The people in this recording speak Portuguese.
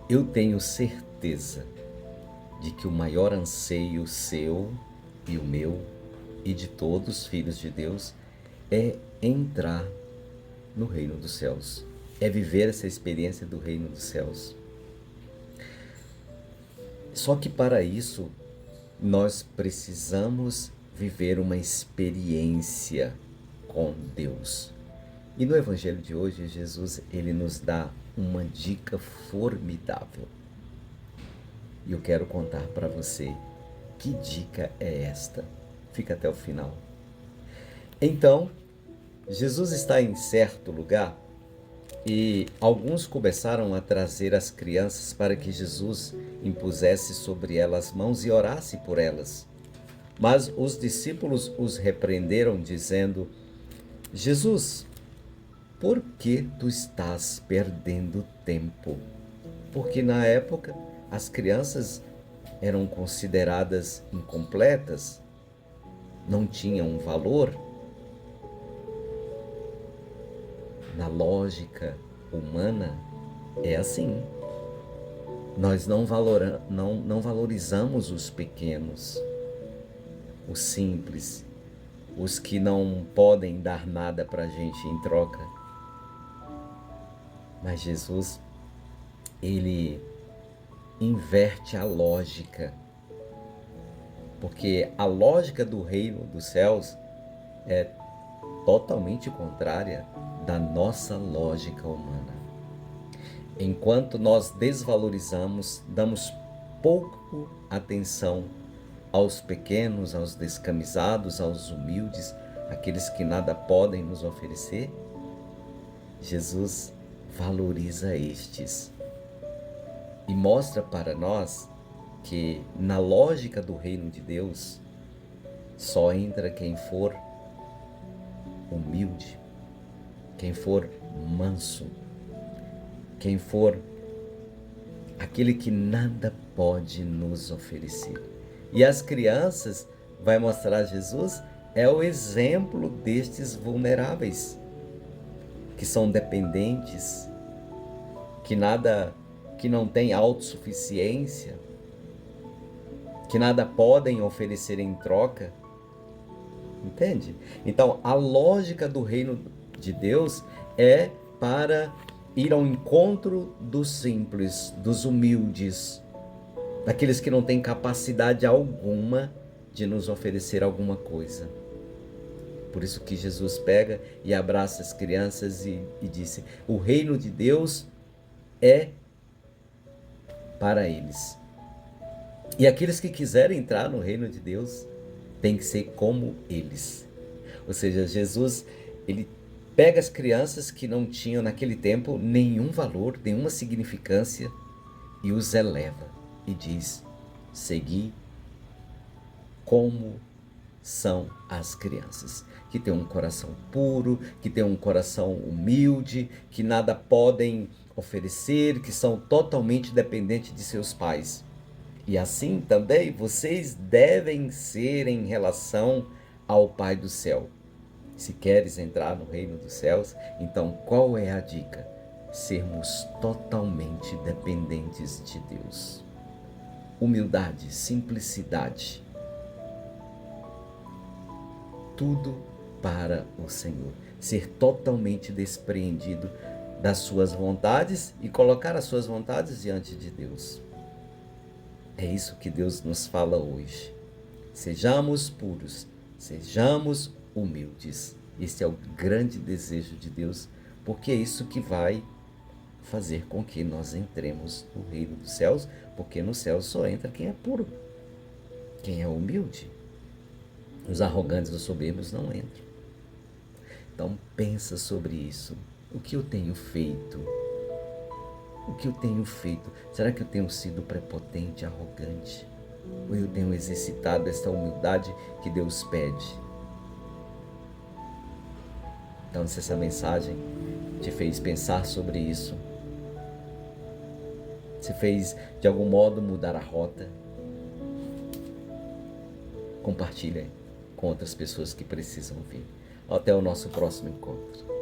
Eu tenho certeza de que o maior anseio seu e o meu e de todos os filhos de Deus é entrar no reino dos céus, é viver essa experiência do reino dos céus. Só que para isso nós precisamos viver uma experiência com Deus. E no evangelho de hoje, Jesus ele nos dá uma dica formidável. E eu quero contar para você que dica é esta. Fica até o final. Então, Jesus está em certo lugar e alguns começaram a trazer as crianças para que Jesus impusesse sobre elas mãos e orasse por elas. Mas os discípulos os repreenderam, dizendo: Jesus, por que tu estás perdendo tempo? Porque na época as crianças eram consideradas incompletas, não tinham valor. Na lógica humana é assim. Nós não valorizamos os pequenos, os simples, os que não podem dar nada para a gente em troca. Mas Jesus, ele inverte a lógica, porque a lógica do reino dos céus é totalmente contrária da nossa lógica humana. Enquanto nós desvalorizamos, damos pouco atenção aos pequenos, aos descamisados, aos humildes, aqueles que nada podem nos oferecer, Jesus valoriza estes e mostra para nós que na lógica do reino de Deus só entra quem for humilde, quem for manso, quem for aquele que nada pode nos oferecer. E as crianças, vai mostrar Jesus, é o exemplo destes vulneráveis, que são dependentes, que não têm autossuficiência, que nada podem oferecer em troca. Entende? Então, a lógica do reino de Deus é para ir ao encontro dos simples, dos humildes, daqueles que não têm capacidade alguma de nos oferecer alguma coisa. Por isso que Jesus pega e abraça as crianças e disse: o reino de Deus é para eles. E aqueles que quiserem entrar no reino de Deus têm que ser como eles. Ou seja, Jesus, ele pega as crianças que não tinham naquele tempo nenhum valor, nenhuma significância e os eleva e diz: segui como são as crianças, que têm um coração puro, que têm um coração humilde, que nada podem oferecer, que são totalmente dependentes de seus pais. E assim também vocês devem ser em relação ao Pai do céu. Se queres entrar no reino dos céus, então qual é a dica? Sermos totalmente dependentes de Deus. Humildade, simplicidade. Tudo para o Senhor. Ser totalmente despreendido das suas vontades e colocar as suas vontades diante de Deus. É isso que Deus nos fala hoje. Sejamos puros, sejamos humildes. Esse é o grande desejo de Deus, porque é isso que vai fazer com que nós entremos no reino dos céus, porque no céu só entra quem é puro, quem é humilde. Os arrogantes, os soberbos não entram. Então pensa sobre isso. O que eu tenho feito? O que eu tenho feito? Será que eu tenho sido prepotente, arrogante? Ou eu tenho exercitado essa humildade que Deus pede? Então, se essa mensagem te fez pensar sobre isso, se fez de algum modo mudar a rota, compartilha com outras pessoas que precisam ouvir. Até o nosso próximo encontro.